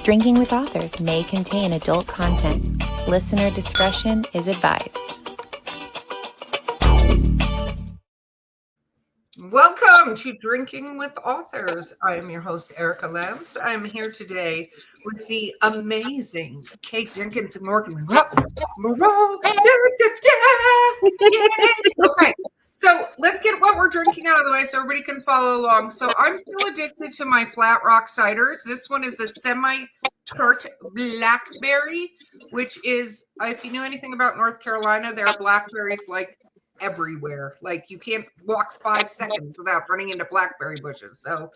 Drinking with Authors may contain adult content. Listener discretion is advised. Welcome to Drinking with Authors. I am your host, Erica Lance. I am here today with the amazing Kate Jenkins and Morgan Moreau. Okay, so let's get what we're drinking out of the way so everybody can follow along. So I'm still addicted to my Flat Rock ciders. This one is a semi-tart blackberry, which is, if you knew anything about North Carolina, there are blackberries like everywhere. Like you can't walk 5 seconds without running into blackberry bushes. So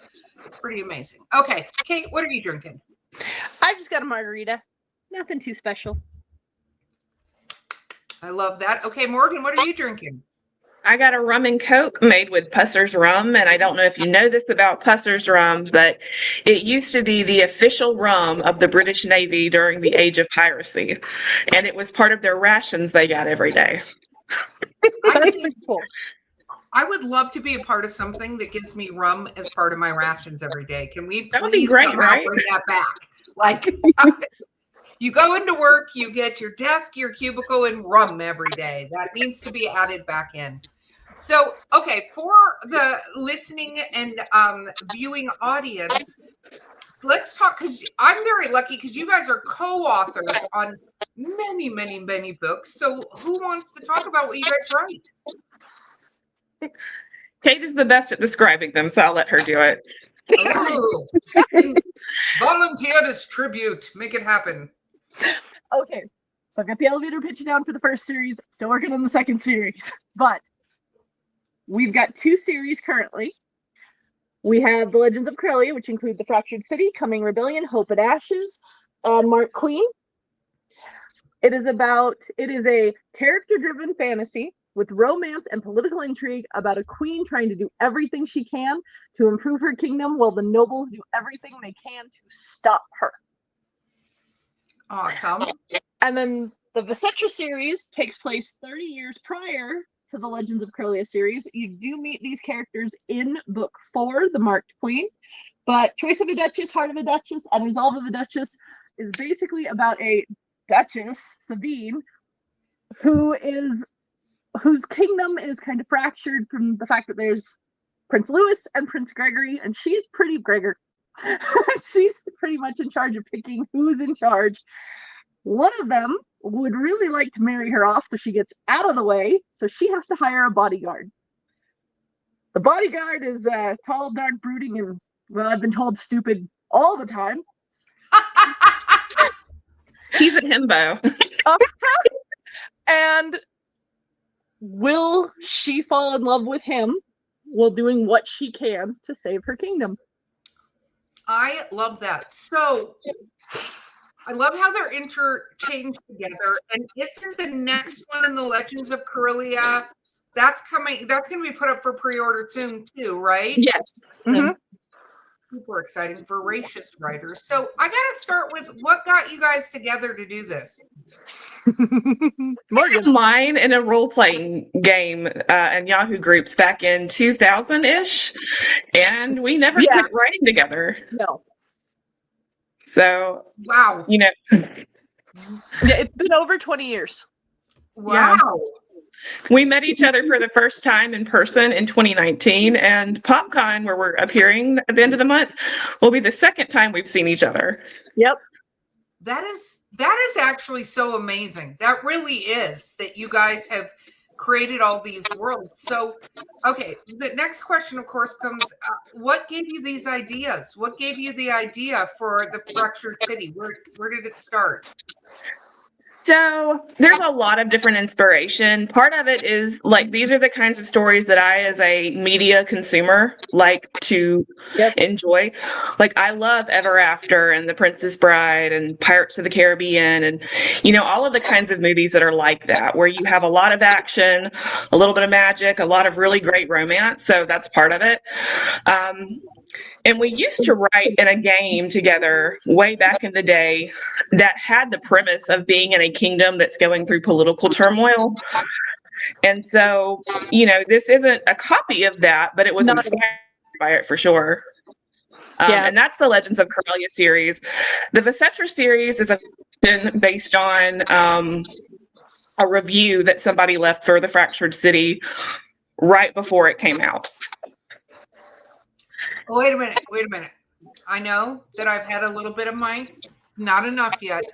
it's pretty amazing. Okay, Kate, what are you drinking? I just got a margarita. Nothing too special. I love that. Okay, Morgan, what are you drinking? I got a rum and coke made with Pusser's rum, and I don't know if you know this about Pusser's rum, but it used to be the official rum of the British Navy during the age of piracy, and it was part of their rations they got every day. That's pretty cool. I would love to be a part of something that gives me rum as part of my rations every day. Can we That would be please great, somehow right? bring that back? Like you go into work, you get your desk, your cubicle, and rum every day. That needs to be added back in. So, okay, for the listening and viewing audience, let's talk, because I'm very lucky because you guys are co-authors on many, many, many books. So who wants to talk about what you guys write? Kate is the best at describing them, so I'll let her do it. Oh, volunteered as tribute. Make it happen. Okay, so I've got the elevator pitch down for the first series. Still working on the second series, but we've got 2 series currently. We have the Legends of Coralia, which include The Fractured City, Coming Rebellion, Hope and Ashes, and Mark Queen. It is a character-driven fantasy with romance and political intrigue about a queen trying to do everything she can to improve her kingdom while the nobles do everything they can to stop her. Awesome. And then the Visetra series takes place 30 years prior to the Legends of Coralia series. You do meet these characters in book 4, The Marked Queen, but Choice of a Duchess, Heart of a Duchess, and Resolve of a Duchess is basically about a Duchess, Sabine, whose kingdom is kind of fractured from the fact that there's Prince Louis and Prince Gregory, and she's pretty Gregor. She's pretty much in charge of picking who's in charge. One of them would really like to marry her off so she gets out of the way, so she has to hire a bodyguard. The bodyguard is tall, dark, brooding, and, well, I've been told stupid all the time. He's a himbo. And will she fall in love with him while doing what she can to save her kingdom? I love that. So I love how they're interchanged together. And isn't the next one in the Legends of Coralia, that's going to be put up for pre-order soon too, right? Yes. Mm-hmm. Super exciting, voracious writers. So I got to start with what got you guys together to do this? Morgan. Online in a role-playing game and Yahoo groups back in 2000-ish, and we never quit writing together. No. So, wow. You know. Yeah, it's been over 20 years. Wow. Yeah. We met each other for the first time in person in 2019, and PopCon, where we're appearing at the end of the month, will be the second time we've seen each other. Yep. That is actually so amazing. That really is, that you guys have created all these worlds. So, okay, the next question, of course, comes, what gave you these ideas? What gave you the idea for the Fractured City? Where did it start? So there's a lot of different inspiration. Part of it is like, these are the kinds of stories that I, as a media consumer, like to enjoy. Like, I love Ever After and The Princess Bride and Pirates of the Caribbean and, you know, all of the kinds of movies that are like that, where you have a lot of action, a little bit of magic, a lot of really great romance. So that's part of it. And we used to write in a game together way back in the day that had the premise of being in a kingdom that's going through political turmoil. And so, you know, this isn't a copy of that, but it was inspired by it for sure. And that's the Legends of Coralia series. The Visetra series is a based on a review that somebody left for the Fractured City right before it came out. Oh, wait a minute. I know that I've had a little bit of mine, not enough yet.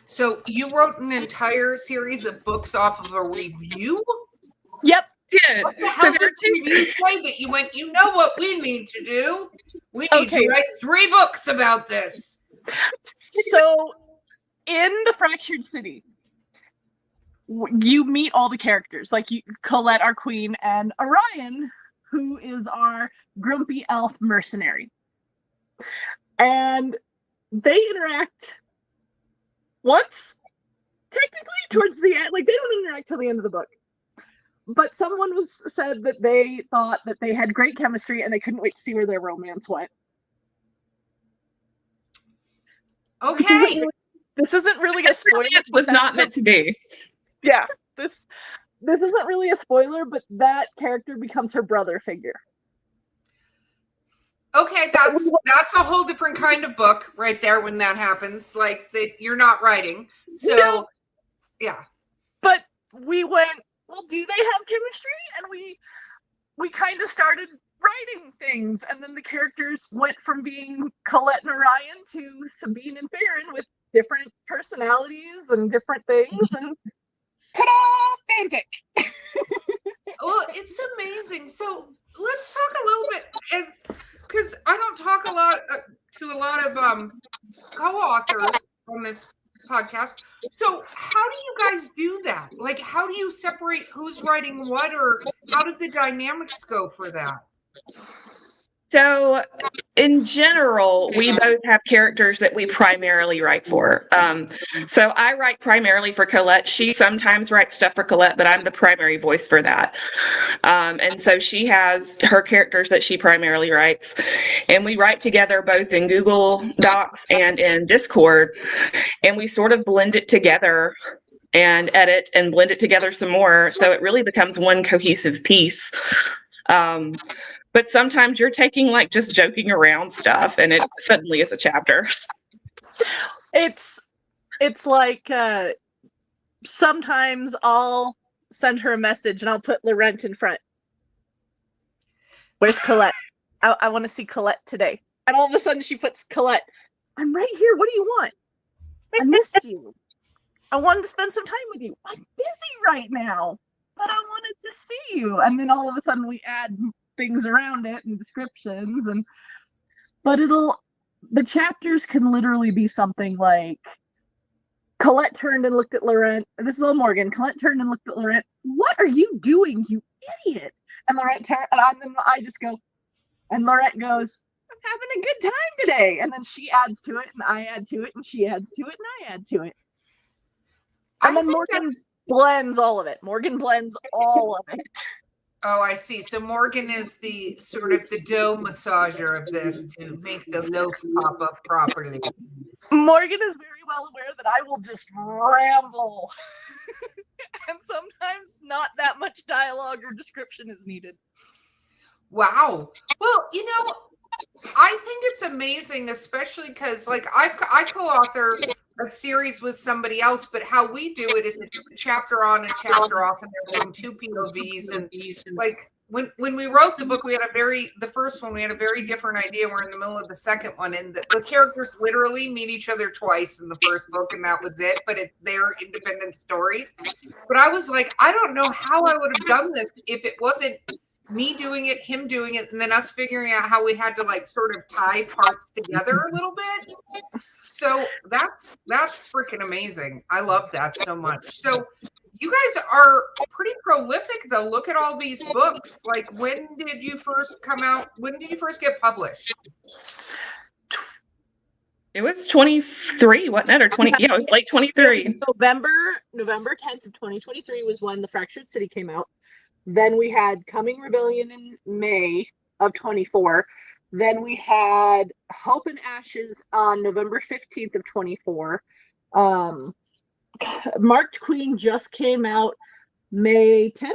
So you wrote an entire series of books off of a review? Yep. Did. What the So hell there did are two. you say that you went, you know what we need to do? We need Okay. to write 3 books about this. So in the Fractured City, you meet all the characters, like Colette, our queen, and Orion, who is our grumpy elf mercenary. And they interact once, technically, towards the end. Like, they don't interact till the end of the book. But someone said that they thought that they had great chemistry and they couldn't wait to see where their romance went. Okay. This isn't really a spoiler. It was not meant to be. Yeah. This isn't really a spoiler, but that character becomes her brother figure. Okay, that's a whole different kind of book right there when that happens. Like, that you're not writing. So, no. Yeah. But we went, well, do they have chemistry? And we kind of started writing things, and then the characters went from being Colette and Orion to Sabine and Farron with different personalities and different things, and ta-da, fanfic. Well, it's amazing. So let's talk a little bit, because I don't talk a lot to a lot of co-authors on this podcast. So how do you guys do that? Like, how do you separate who's writing what, or how did the dynamics go for that? So, in general, we both have characters that we primarily write for. So I write primarily for Colette. She sometimes writes stuff for Colette, but I'm the primary voice for that. And so she has her characters that she primarily writes. And we write together both in Google Docs and in Discord. And we sort of blend it together and edit and blend it together some more. So it really becomes one cohesive piece. But sometimes you're taking like just joking around stuff and it suddenly is a chapter. It's like sometimes I'll send her a message and I'll put Laurent in front. Where's Colette? I want to see Colette today. And all of a sudden she puts Colette, I'm right here. What do you want? I missed you. I wanted to spend some time with you. I'm busy right now, but I wanted to see you. And then all of a sudden we add things around it and descriptions, but the chapters can literally be something like Colette turned and looked at Laurent. This is all Morgan. Colette turned and looked at Laurent. What are you doing, you idiot? And Laurent turned, and then I just go, and Laurent goes, I'm having a good time today. And then she adds to it, and I add to it, and she adds to it, and I add to it. And then Morgan blends all of it. Morgan blends all of it. Oh, I see. So Morgan is the sort of the dough massager of this to make the loaf pop up properly. Morgan is very well aware that I will just ramble. And sometimes not that much dialogue or description is needed. Wow. Well, I think it's amazing, especially because, like, I co-author a series with somebody else, but how we do it is a chapter on and chapter off, and they're from 2 POVs. And like when we wrote the book, the first one, we had a very different idea. We're in the middle of the second one, and the characters literally meet each other twice in the first book, and that was it. But it's their independent stories. But I was like, I don't know how I would have done this if it wasn't me doing it, him doing it, and then us figuring out how we had to like sort of tie parts together a little bit. So that's freaking amazing. I love that so much. So you guys are pretty prolific though. Look at all these books. Like, when did you first come out? When did you first get published? It was 23, wasn't it? Or 20? Yeah, it was late 23. November 10th of 2023 was when The Fractured City came out. Then we had Coming Rebellion in May of 24. Then we had Hope and Ashes on November 15th of 24. Marked Queen just came out May 10th.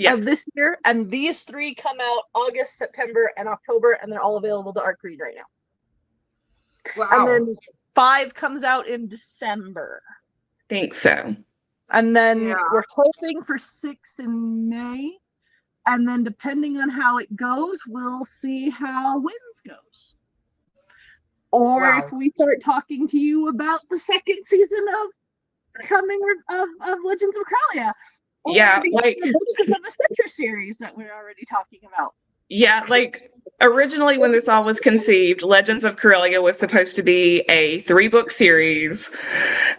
of this year, and these 3 come out August, September, and October, and they're all available to Arc Read right now. Wow. And then 5 comes out in December. Think so. And then we're hoping for 6 in May. And then depending on how it goes, we'll see how Winds goes. Or if we start talking to you about the 2nd season of Legends of Coralia. Or the books of the Citrus series that we're already talking about. Yeah, like originally when this all was conceived, Legends of Coralia was supposed to be a 3-book series,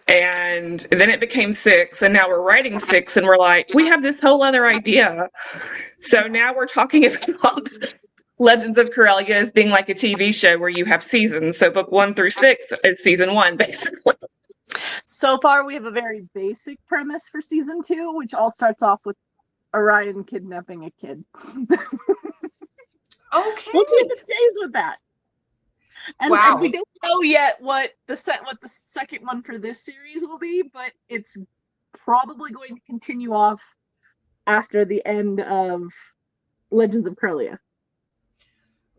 and then it became 6, and now we're writing 6, and we're like, we have this whole other idea. So now we're talking about Legends of Coralia as being like a TV show where you have seasons. So book 1 through 6 is season 1, basically. So far, we have a very basic premise for season 2, which all starts off with Orion kidnapping a kid. Okay. We'll see if it stays with that. And we don't know yet what the second one for this series will be, but it's probably going to continue off after the end of Legends of Coralia.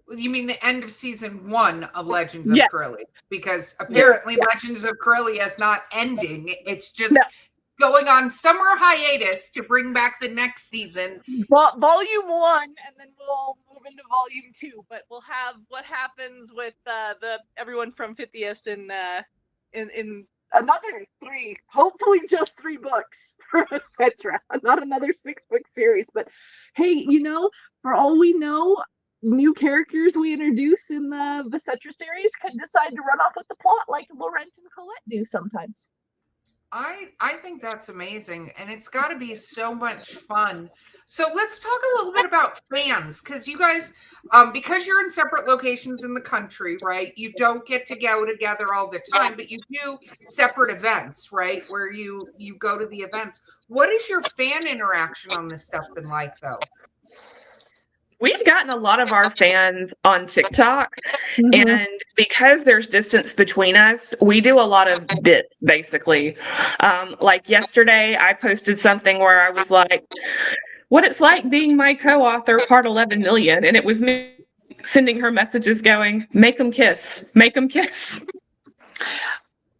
You mean the end of season 1 of Legends of Coralia? Because apparently Legends of Coralia is not ending. It's just going on summer hiatus to bring back the next season. Volume 1, and then we'll move into volume 2. But we'll have what happens with the everyone from Pythias in another 3, hopefully just 3 books for etc. Not another 6-book series. But hey, for all we know, new characters we introduce in the Vicetra series could decide to run off with the plot like Laurent and Colette do sometimes. I think that's amazing, and it's got to be so much fun. So let's talk a little bit about fans, because you guys, because you're in separate locations in the country, right? You don't get to go together all the time, but you do separate events, right? Where you go to the events. What is your fan interaction on this stuff been like, though? We've gotten a lot of our fans on TikTok, and because there's distance between us, we do a lot of bits, basically. Like yesterday, I posted something where I was like, what it's like being my co-author, part 11 million, and it was me sending her messages going, make them kiss, make them kiss.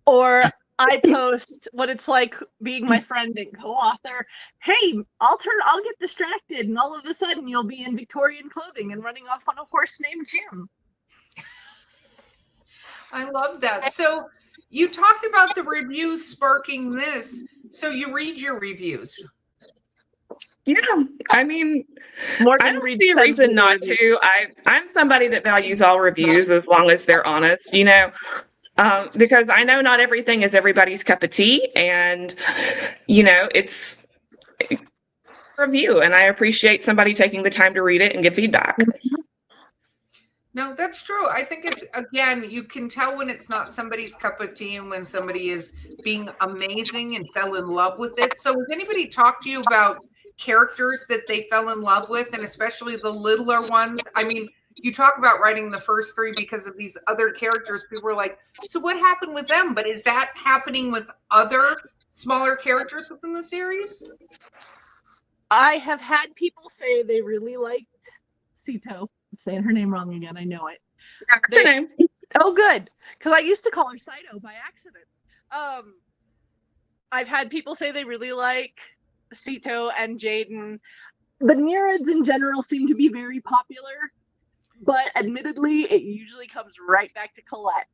Or I post what it's like being my friend and co-author. Hey, I'll get distracted, and all of a sudden you'll be in Victorian clothing and running off on a horse named Jim. I love that. So you talked about the reviews sparking this. So you read your reviews. Yeah, I mean, I don't see a reason not to. I'm somebody that values all reviews as long as they're honest, because I know not everything is everybody's cup of tea, and it's a review, and I appreciate somebody taking the time to read it and give feedback. No, that's true. I think it's, again, you can tell when it's not somebody's cup of tea and when somebody is being amazing and fell in love with it. So has anybody talked to you about characters that they fell in love with, and especially the littler ones? I mean, you talk about writing the first 3 because of these other characters. People are like, so what happened with them? But is that happening with other smaller characters within the series? I have had people say they really liked Sito. I'm saying her name wrong again. I know it. That's her name. Oh, good. Because I used to call her Sito by accident. I've had people say they really like Sito and Jaden. The Nereids in general seem to be very popular, but admittedly, it usually comes right back to Colette.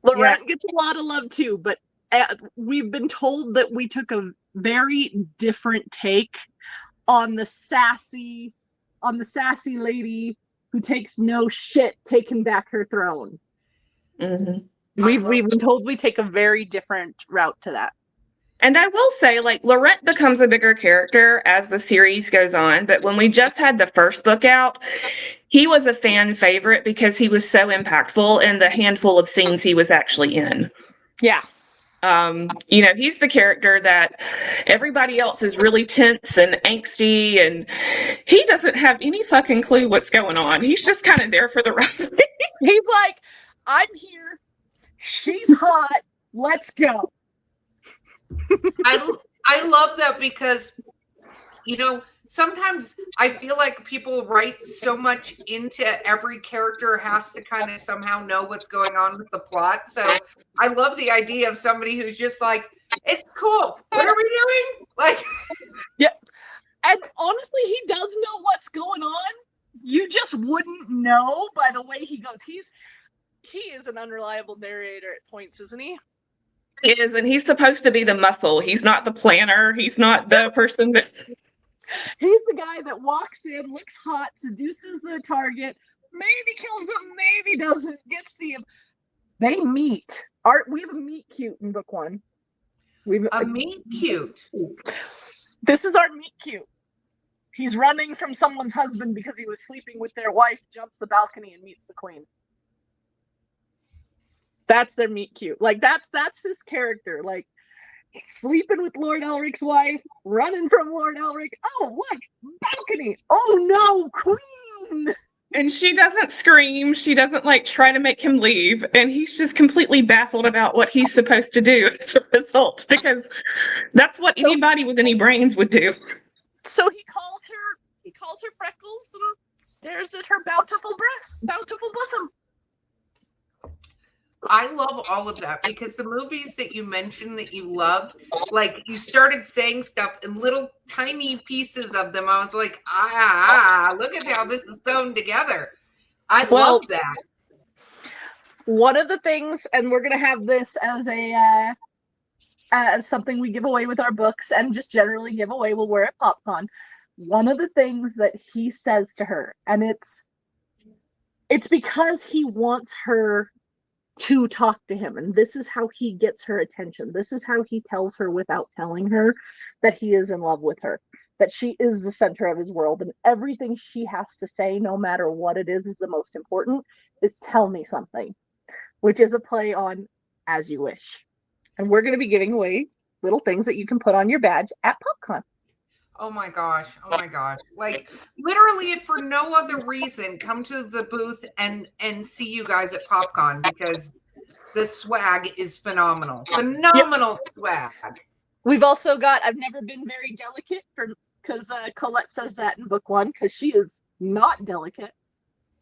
Laurent gets a lot of love too, but we've been told that we took a very different take on the sassy lady who takes no shit taking back her throne. We've been told we take a very different route to that. And I will say, like, Laurent becomes a bigger character as the series goes on, but when we just had the first book out, he was a fan favorite because he was so impactful in the handful of scenes he was actually in. Yeah. He's the character that everybody else is really tense and angsty, and he doesn't have any fucking clue what's going on. He's just kind of there for the ride. He's like, I'm here. She's hot. Let's go. I love that, because sometimes I feel like people write so much into every character has to kind of somehow know what's going on with the plot. So I love the idea of somebody who's just like, it's cool. What are we doing? Like, yeah. And honestly, he does know what's going on. You just wouldn't know by the way he goes. He is an unreliable narrator at points, isn't he? He is, and he's supposed to be the muscle. He's not the planner. He's not the person that. He's the guy that walks in, looks hot, seduces the target, maybe kills him, maybe doesn't, gets the. They meet. We have a meet cute in book 1. A meet cute. This is our meet cute. He's running from someone's husband because he was sleeping with their wife, jumps the balcony and meets the queen. That's their meet cute. Like that's his character. Like sleeping with Lord Elric's wife, running from Lord Elric. Oh, look, balcony. Oh no, queen. And she doesn't scream. She doesn't like try to make him leave. And he's just completely baffled about what he's supposed to do as a result, because that's what anybody with any brains would do. So he calls her freckles and stares at her bountiful bosom. I love all of that because the movies that you mentioned that you loved, like you started saying stuff in little tiny pieces of them. I was like, look at how this is sewn together. I love that. One of the things, and we're going to have this as something we give away with our books and just generally give away while we're at PopCon. One of the things that he says to her, and it's because he wants her to talk to him, and this is how he gets her attention. This is how he tells her without telling her that he is in love with her, that she is the center of his world, and everything she has to say, no matter what it is the most important, is tell me something, which is a play on as you wish. And we're going to be giving away little things that you can put on your badge at PopCon. Oh my gosh. Like literally, if for no other reason, come to the booth and see you guys at PopCon because the swag is phenomenal. Phenomenal swag. We've also got, I've never been very delicate because Colette says that in book 1 because she is not delicate.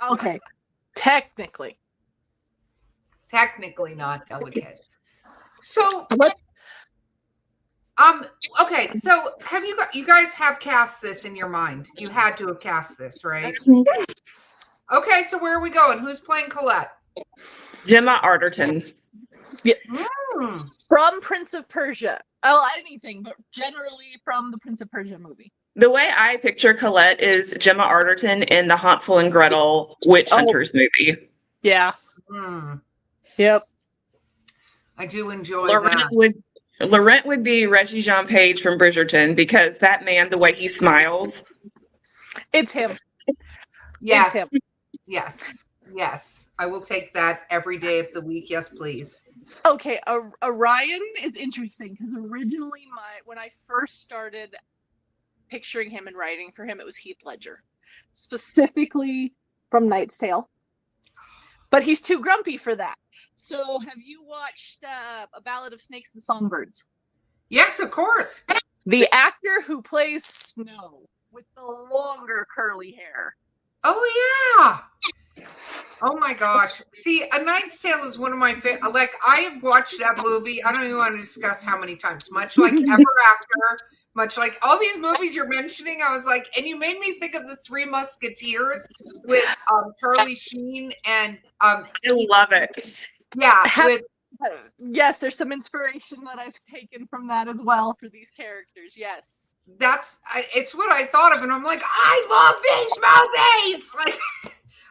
Okay. Technically not delicate. So okay, so have you guys have cast this in your mind? You had to have cast this, right? Okay, so where are we going? Who's playing Colette? Gemma Arterton. Yeah. From Prince of Persia. Oh, anything, but generally from the Prince of Persia movie. The way I picture Colette is Gemma Arterton in the Hansel and Gretel Witch Hunters movie. Yeah. Yep. I do enjoy that. Laurent would be Reggie Jean Page from Bridgerton because that man, the way he smiles. It's him. Yes. It's him. Yes. I will take that every day of the week. Yes, please. Okay. Orion is interesting because originally when I first started picturing him and writing for him, it was Heath Ledger, specifically from Knight's Tale. But he's too grumpy for that. So have you watched A Ballad of Snakes and Songbirds? Yes, of course. The actor who plays Snow with the longer curly hair. Oh, yeah. Oh, my gosh. See, A Knight's Tale is one of my favorite. Like, I have watched that movie. I don't even want to discuss how many times. Much like Ever After, much like all these movies you're mentioning, I was like, and you made me think of the Three Musketeers with Charlie Sheen and I love it. Yeah. Yes, there's some inspiration that I've taken from that as well for these characters. Yes. It's what I thought of, and I'm like, I love these movies. Like,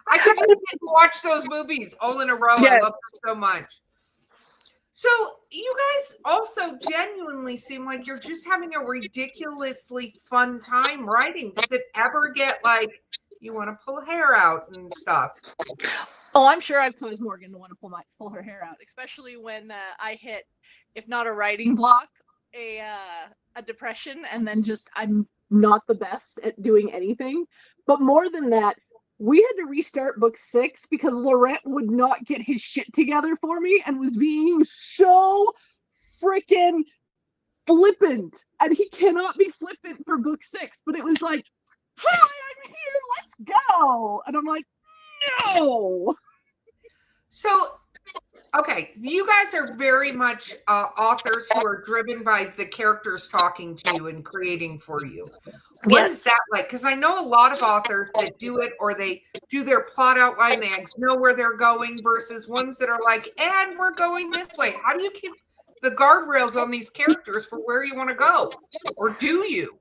I could just watch those movies all in a row. Yes. I love them so much. So you guys also genuinely seem like you're just having a ridiculously fun time writing. Does it ever get like you want to pull hair out and stuff? Oh, I'm sure I've caused Morgan to want to pull her hair out, especially when I hit, if not a writing block, a depression, and then just I'm not the best at doing anything. But more than that, we had to restart book 6 because Laurent would not get his shit together for me and was being so freaking flippant, and he cannot be flippant for book 6. But it was like, hi, I'm here, let's go. And I'm like, no. So, okay, you guys are very much authors who are driven by the characters talking to you and creating for you. What is that like? Because I know a lot of authors that do it, or they do their plot outline, they know where they're going, versus ones that are like, and we're going this way. How do you keep the guardrails on these characters for where you want to go? Or do you?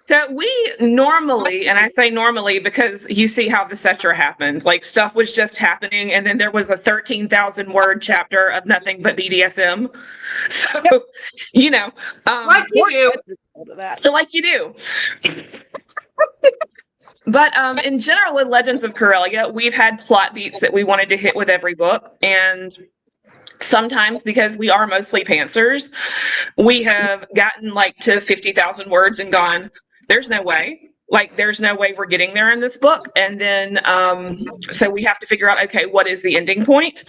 So we normally, and I say normally because you see how the Cetera happened, like stuff was just happening, and then there was a 13,000 word chapter of nothing but BDSM. So, you know, like you do. Like you do. But in general, with Legends of Coralia, we've had plot beats that we wanted to hit with every book, and sometimes, because we are mostly pantsers, we have gotten like to 50,000 words and gone, there's no way. Like, there's no way we're getting there in this book. And then, so we have to figure out, okay, what is the ending point?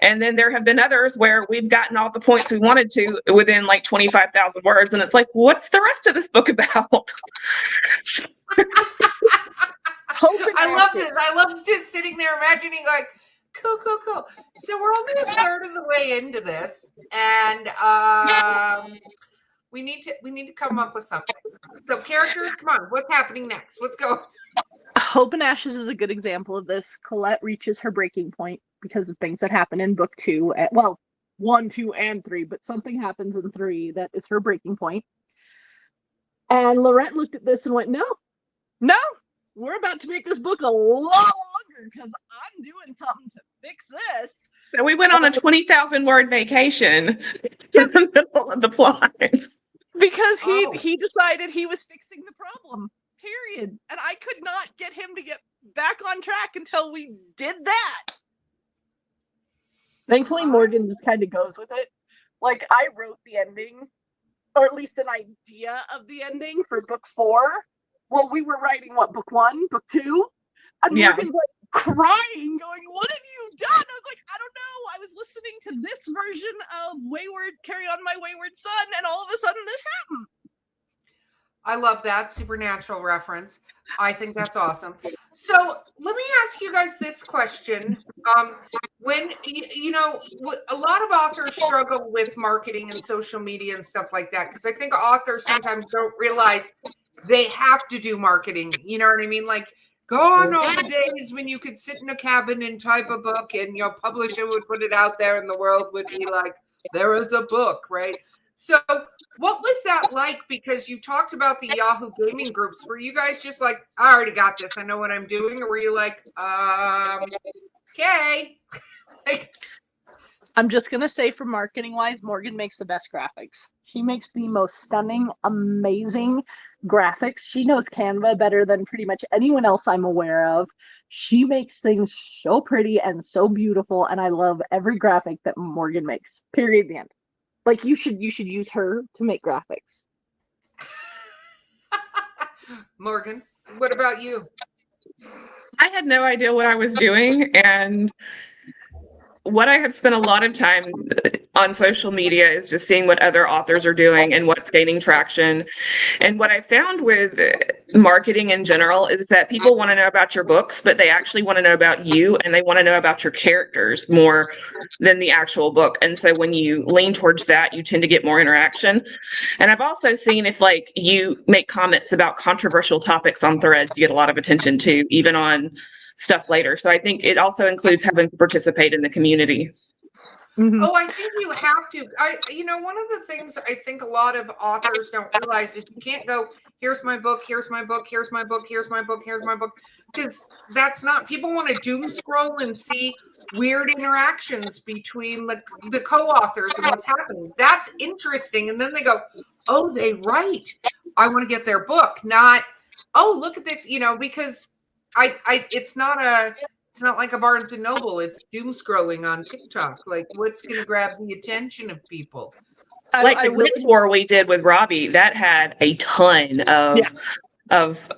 And then there have been others where we've gotten all the points we wanted to within like 25,000 words. And it's like, what's the rest of this book about? I love this. I love just sitting there imagining like, cool. So we're only a third of the way into this, and we need to come up with something. So characters, come on, what's happening next? What's going? Hope and Ashes is a good example of this. Colette reaches her breaking point because of things that happen in book 2. Well, 1, 2, and 3, but something happens in 3 that is her breaking point. And Laurent looked at this and went, no, we're about to make this book a lot longer because I'm doing something to fix this. So we went on a 20,000 word vacation in the middle of the plot. Because he decided he was fixing the problem, period. And I could not get him to get back on track until we did that. Thankfully, Morgan just kind of goes with it. Like, I wrote the ending, or at least an idea of the ending for book 4. Well, we were writing, book 1, book 2? And Morgan's like crying, going, what have you done? I was like, I don't know. I was listening to this version of Carry On My Wayward Son, and all of a sudden this happened. I love that Supernatural reference. I think that's awesome. So let me ask you guys this question. When, a lot of authors struggle with marketing and social media and stuff like that, because I think authors sometimes don't realize they have to do marketing. You know what I mean? Like, gone are the days when you could sit in a cabin and type a book and your publisher would put it out there and the world would be like, there is a book, right? So what was that like? Because you talked about the Yahoo gaming groups. Were you guys just like, I already got this, I know what I'm doing? Or were you like, okay. Like, I'm just going to say, for marketing wise, Morgan makes the best graphics. She makes the most stunning, amazing graphics. She knows Canva better than pretty much anyone else I'm aware of. She makes things so pretty and so beautiful, and I love every graphic that Morgan makes. Period. The end. Like, you should use her to make graphics. Morgan, what about you? I had no idea what I was doing, and what I have spent a lot of time on social media is just seeing what other authors are doing and what's gaining traction. And what I found with marketing in general is that people want to know about your books, but they actually want to know about you, and they want to know about your characters more than the actual book. And so when you lean towards that, you tend to get more interaction. And I've also seen if like you make comments about controversial topics on threads, you get a lot of attention too, even on stuff later. So I think it also includes having to participate in the community. Mm-hmm. Oh, I think you have to. One of the things I think a lot of authors don't realize is you can't go, here's my book, here's my book, here's my book, here's my book, here's my book. Because that's not, people want to doom scroll and see weird interactions between the co-authors and what's happening. That's interesting. And then they go, oh, they write. I want to get their book. Not, oh, look at this, because it's not like a Barnes and Noble. It's doom scrolling on TikTok. Like, what's going to grab the attention of people? Like the Grits War we did with Robbie, that had a ton of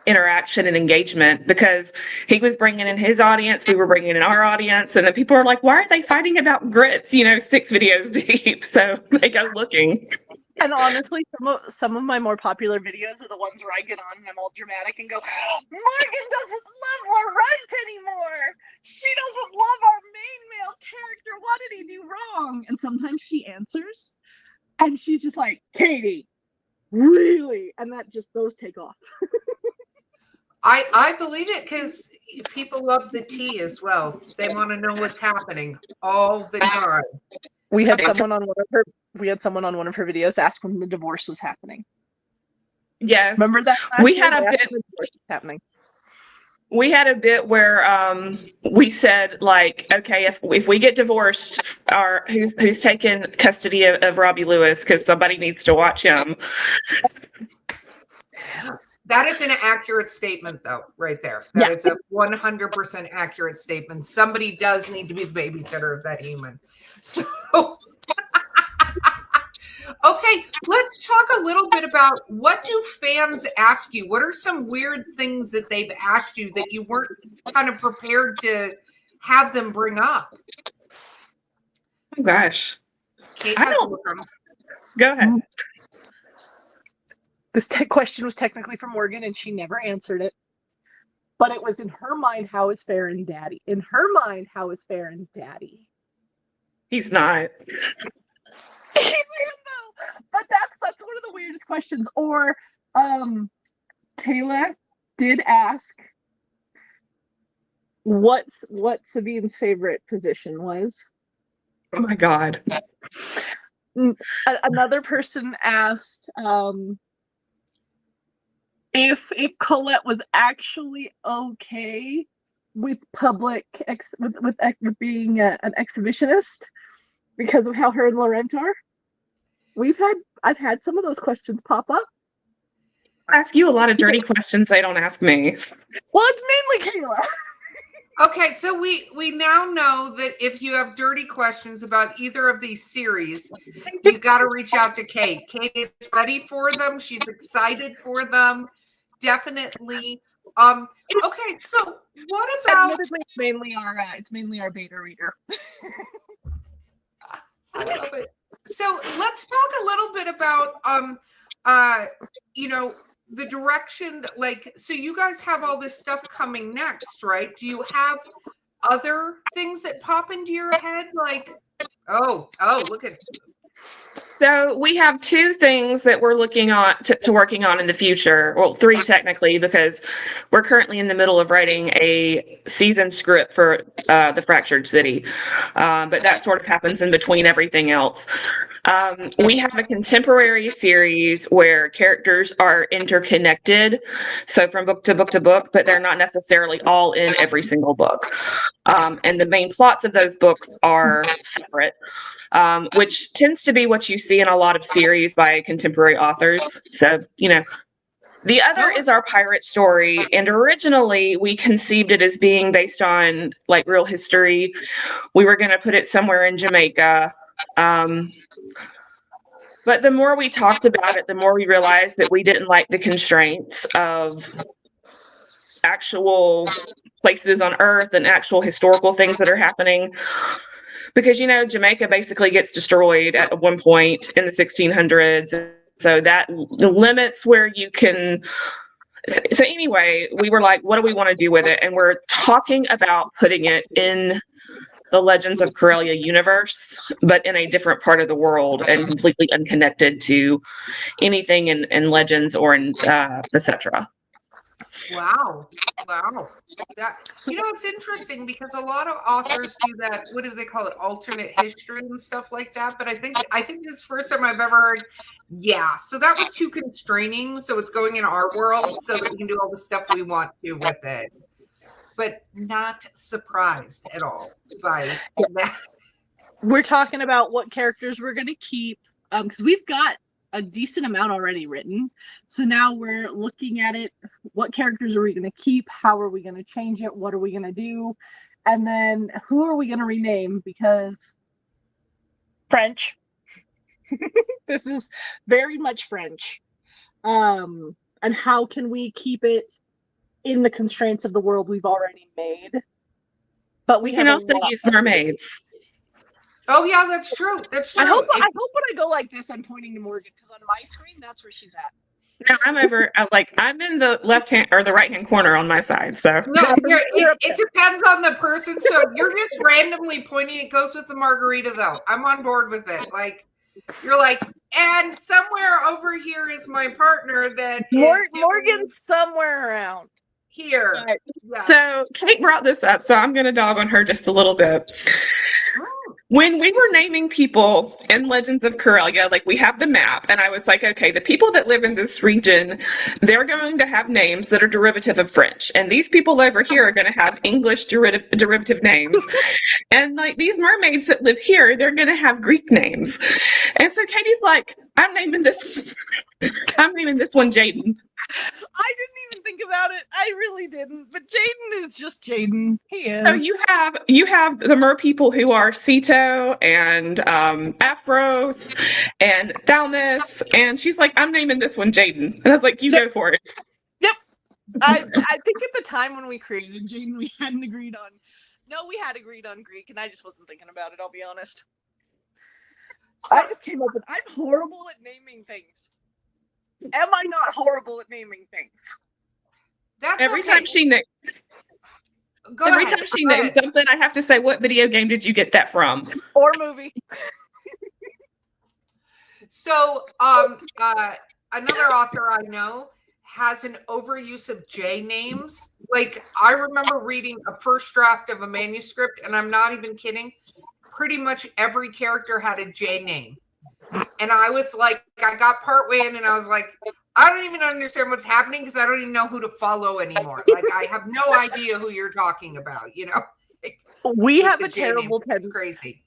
interaction and engagement because he was bringing in his audience, we were bringing in our audience, and then people are like, why are they fighting about grits, 6 videos deep? So they go looking. And honestly, some of my more popular videos are the ones where I get on and I'm all dramatic and go, Morgan doesn't love Laurent anymore. She doesn't love our main male character. What did he do wrong? And sometimes she answers and she's just like, Katie, really? And those take off. I believe it because people love the tea as well. They want to know what's happening all the time. We had someone on one of her videos ask when the divorce was happening. Yes. Remember that? We had a bit happening. We had a bit where we said, like, okay, if we get divorced, who's taking custody of Robbie Lewis, because somebody needs to watch him. That is an accurate statement, though, right there. That is a 100% accurate statement. Somebody does need to be the babysitter of that human. So, okay, let's talk a little bit about what do fans ask you? What are some weird things that they've asked you that you weren't kind of prepared to have them bring up? Oh, gosh. Kate, Go ahead. This question was technically from Morgan, and she never answered it. But it was in her mind, how is Farron daddy? In her mind, how is Farron daddy? He's not. He's no. But that's one of the weirdest questions. Or Taylor did ask what Sabine's favorite position was. Oh my God. Another person asked if Colette was actually okay with public with being an exhibitionist because of how her and Laurent are. I've had some of those questions pop up. I ask you a lot of dirty questions they don't ask me. Well, it's mainly Kayla. Okay, so we now know that if you have dirty questions about either of these series, you got to reach out to Kate. Kate is ready for them. She's excited for them. Definitely. Okay, so what about? It's mainly our beta reader. I love it. So let's talk a little bit about the direction, like, so you guys have all this stuff coming next, right? Do you have other things that pop into your head? Like, oh, look at. So we have two things that we're looking on to working on in the future. Well, three technically, because we're currently in the middle of writing a season script for the Fractured City. But that sort of happens in between everything else. We have a contemporary series where characters are interconnected, so from book to book to book, but they're not necessarily all in every single book. And the main plots of those books are separate, which tends to be what you see in a lot of series by contemporary authors. So, the other is our pirate story, and originally we conceived it as being based on like real history. We were going to put it somewhere in Jamaica. But the more we talked about it, the more we realized that we didn't like the constraints of actual places on Earth and actual historical things that are happening. Because, Jamaica basically gets destroyed at one point in the 1600s. So that limits where you can. So anyway, we were like, what do we want to do with it? And we're talking about putting it in the Legends of Coralia universe, but in a different part of the world and completely unconnected to anything in Legends or in etc. Wow. That, it's interesting because a lot of authors do that. What do they call it? Alternate history and stuff like that. But I think this is the first time I've ever heard. Yeah. So that was too constraining. So it's going in our world so that we can do all the stuff we want to with it. But not surprised at all by that. We're talking about what characters we're going to keep because we've got a decent amount already written. So now we're looking at it. What characters are we going to keep? How are we going to change it? What are we going to do? And then who are we going to rename? Because French. This is very much French. And how can we keep it in the constraints of the world we've already made? But we can also use mermaids. Oh yeah, that's true. That's true. I hope when I go like this, I'm pointing to Morgan, because on my screen, that's where she's at. No, I'm over. I'm in the left hand or the right hand corner on my side. So No, it depends on the person. So you're just randomly pointing. It goes with the margarita, though. I'm on board with it. Like you're like, and somewhere over here is my partner that Morgan's somewhere around here. Yeah. So Kate brought this up, so I'm going to dog on her just a little bit. When we were naming people in Legends of Coralia, like we have the map, and I was like, okay, the people that live in this region, they're going to have names that are derivative of French. And these people over here are going to have English derivative names. And like these mermaids that live here, they're going to have Greek names. And so Katie's like, I'm naming this one Jaden. I didn't even think about it. I really didn't. But Jaden is just Jaden. He is. So you have the mer people who are Ceto and Afros and Thalmus, and she's like, I'm naming this one Jaden. And I was like, you go for it. Yep. I think at the time when we created Jaden, we hadn't agreed on. No, we had agreed on Greek, and I just wasn't thinking about it. I'll be honest. I just came up with. I'm horrible at naming things. Am I not horrible at naming things? Every time she names something, I have to say, what video game did you get that from? Or movie. So, another author I know has an overuse of J names. Like, I remember reading a first draft of a manuscript, and I'm not even kidding. Pretty much every character had a J name. And I was like, I got partway in and I was like, I don't even understand what's happening because I don't even know who to follow anymore. Like, I have no idea who you're talking about, you know? We have a terrible tendency. It's crazy.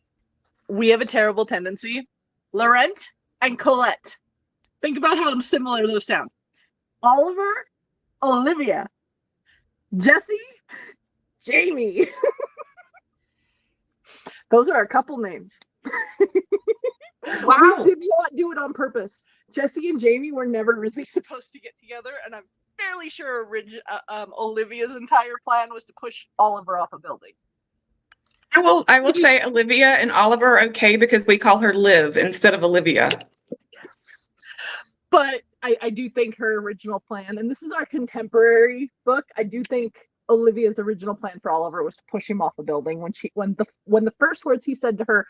We have a terrible tendency. Laurent and Colette. Think about how similar those sound. Oliver, Olivia, Jesse, Jamie. Those are a couple names. Wow. We did not do it on purpose. Jesse and Jamie were never really supposed to get together, and I'm fairly sure Olivia's entire plan was to push Oliver off a building. I will say Olivia and Oliver are okay because we call her Liv instead of Olivia. Yes. But I do think her original plan, and this is our contemporary book, I do think Olivia's original plan for Oliver was to push him off a building when the first words he said to her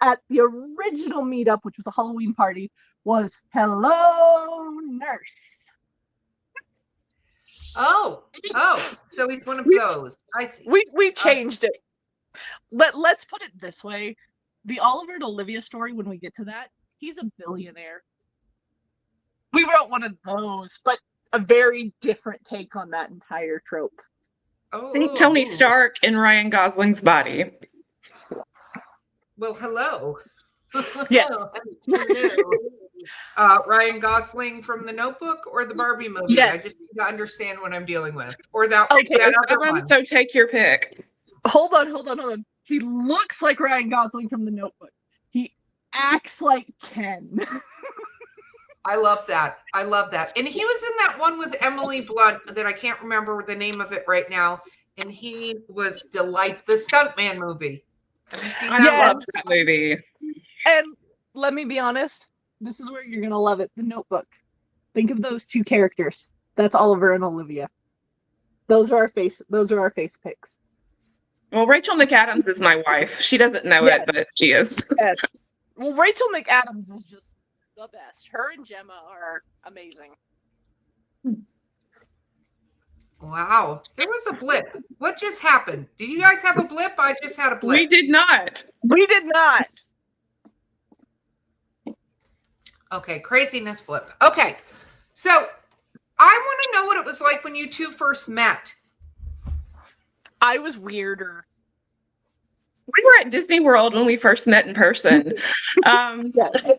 at the original meetup, which was a Halloween party, was "Hello, nurse." Oh, so he's one of those. I see. We changed it. Let's put it this way: the Oliver and Olivia story, when we get to that, he's a billionaire. We wrote one of those, but a very different take on that entire trope. Think Tony Stark in Ryan Gosling's body. Well, hello. Yes. Ryan Gosling from The Notebook or the Barbie movie? Yes. I just need to understand what I'm dealing with. Or that, Okay, that other one. So take your pick. Hold on. He looks like Ryan Gosling from The Notebook. He acts like Ken. I love that. And he was in that one with Emily Blunt that I can't remember the name of it right now. And he was the Stuntman movie. Have you seen that? I love that movie. And let me be honest, this is where you're gonna love it. The Notebook. Think of those two characters. That's Oliver and Olivia. Those are our face picks. Well, Rachel McAdams is my wife. She doesn't know it, but she is. Yes. Well, Rachel McAdams is just the best. Her and Gemma are amazing. Wow. There was a blip. What just happened? Did you guys have a blip? I just had a blip. We did not. Okay, craziness blip. Okay. So I want to know what it was like when you two first met. I was weirder. We were at Disney World when we first met in person. Yes.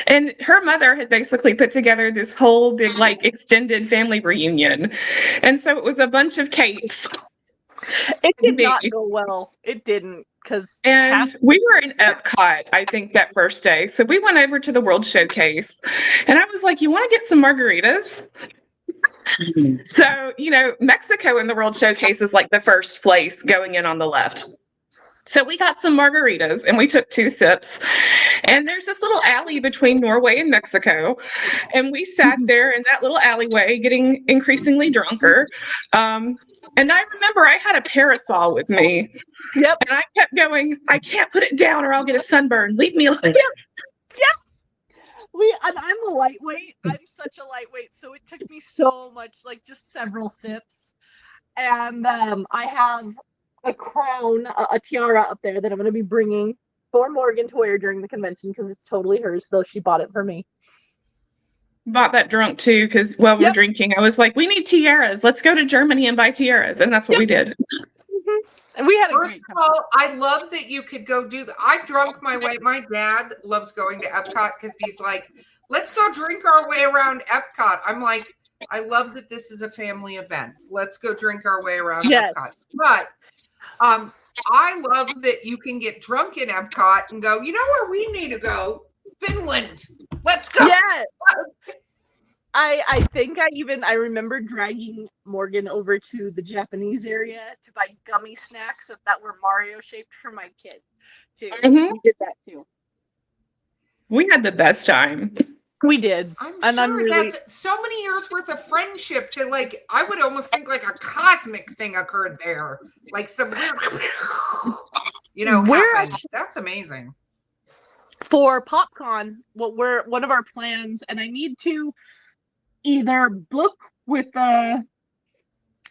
And her mother had basically put together this whole big, extended family reunion. And so it was a bunch of Kates. It did not go well. It didn't. And we were in Epcot, I think, that first day. So we went over to the World Showcase. And I was like, you want to get some margaritas? So, Mexico in the World Showcase is like the first place going in on the left. So we got some margaritas and we took 2 sips. And there's this little alley between Norway and Mexico. And we sat there in that little alleyway getting increasingly drunker. And I remember I had a parasol with me. Yep. And I kept going, I can't put it down or I'll get a sunburn. Leave me alone. Yep. And I'm a lightweight. I'm such a lightweight. So it took me so much, like just several sips. And I have a crown, a tiara up there that I'm going to be bringing for Morgan to wear during the convention because it's totally hers, though she bought it for me. Bought that drunk too because while we're drinking, I was like, we need tiaras. Let's go to Germany and buy tiaras. And that's what we did. And we had a First great of all, I love that you could go do that. I drunk my way. My dad loves going to Epcot because he's like, let's go drink our way around Epcot. I'm like, I love that this is a family event. Let's go drink our way around Epcot. But I love that you can get drunk in Epcot and go, you know where we need to go? Finland. Let's go. Yes. I think I remember dragging Morgan over to the Japanese area to buy gummy snacks that were Mario shaped for my kid too. Mm-hmm. We did that too. We had the best time. We did. I'm sure that's so many years worth of friendship to like, I would almost think like a cosmic thing occurred there. Like some weird, happened. That's amazing. For PopCon, one of our plans, and I need to either book with the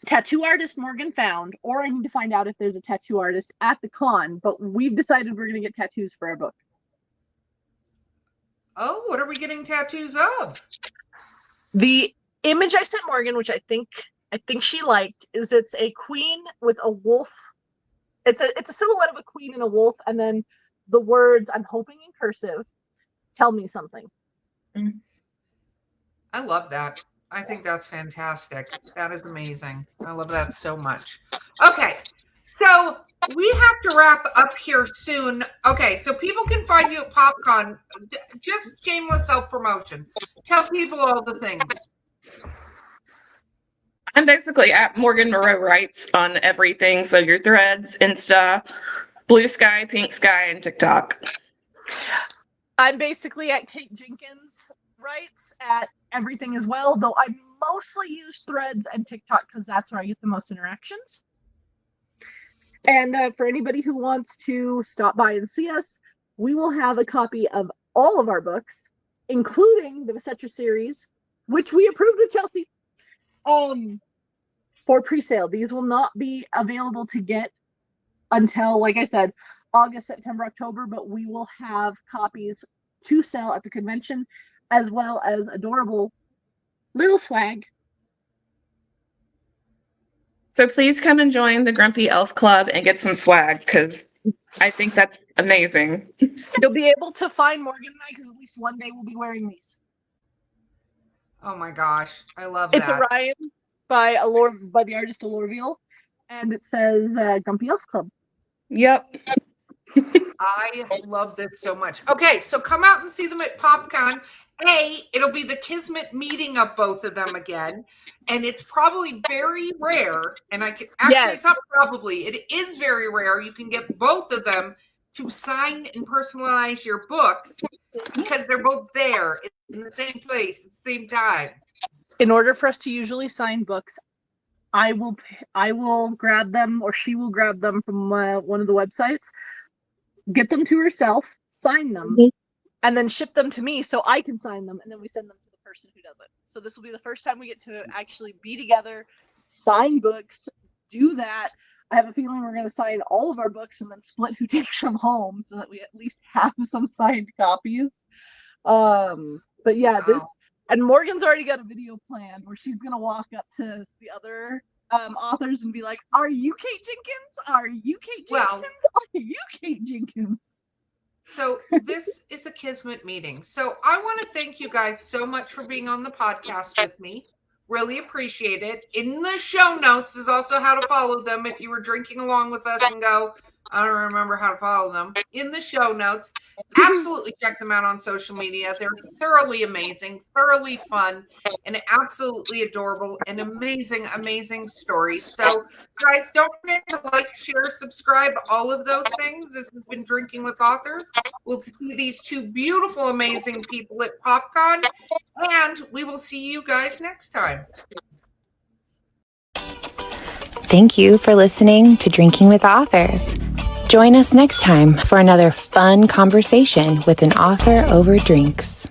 tattoo artist Morgan found, or I need to find out if there's a tattoo artist at the con, but we've decided we're going to get tattoos for our book. Oh, what are we getting tattoos of? The image I sent Morgan, which I think she liked, is it's a queen with a wolf. It's a silhouette of a queen and a wolf, and then the words, I'm hoping in cursive, tell me something. I love that. I think that's fantastic. That is amazing. I love that so much. Okay. So we have to wrap up here soon. Okay, so people can find you at PopCon. Just shameless self-promotion. Tell people all the things. I'm basically at Morgan Moreau Writes on everything. So your Threads, Insta, Blue Sky, Pink Sky, and TikTok. I'm basically at Kate Jenkins Writes at everything as well, though I mostly use Threads and TikTok because that's where I get the most interactions. And for anybody who wants to stop by and see us, we will have a copy of all of our books, including the Visetra series, which we approved with Chelsea, for pre-sale. These will not be available to get until, like I said, August, September, October, but we will have copies to sell at the convention, as well as adorable little swag. So please come and join the Grumpy Elf Club and get some swag because I think that's amazing. You'll be able to find Morgan and I because at least one day we'll be wearing these. Oh my gosh, I love that. It's Orion by the artist Alorville, and it says Grumpy Elf Club. Yep. I love this so much. Okay, so come out and see them at PopCon. It'll be the Kismet meeting of both of them again. And it's probably very rare. And I can actually, it's not probably, it is very rare. You can get both of them to sign and personalize your books because they're both there in the same place at the same time. In order for us to usually sign books, I will grab them, or she will grab them from one of the websites, get them to herself, sign them, and then ship them to me so I can sign them, and then we send them to the person who does it. So this will be the first time we get to actually be together, sign books, do that. I have a feeling we're going to sign all of our books and then split who takes them home so that we at least have some signed copies. But yeah, and Morgan's already got a video planned where she's going to walk up to the other authors and be like, are you Kate Jenkins? Are you Kate Jenkins? Are you Kate Jenkins? So this is a Kismet meeting. So I want to thank you guys so much for being on the podcast with me. Really appreciate it. In the show notes is also how to follow them if you were drinking along with us and go, I don't remember how to follow them, in the show notes. Absolutely check them out on social media. They're thoroughly amazing, thoroughly fun, and absolutely adorable, and amazing, amazing stories. So, guys, don't forget to like, share, subscribe, all of those things. This has been Drinking with Authors. We'll see these two beautiful, amazing people at PopCon, and we will see you guys next time. Thank you for listening to Drinking with Authors. Join us next time for another fun conversation with an author over drinks.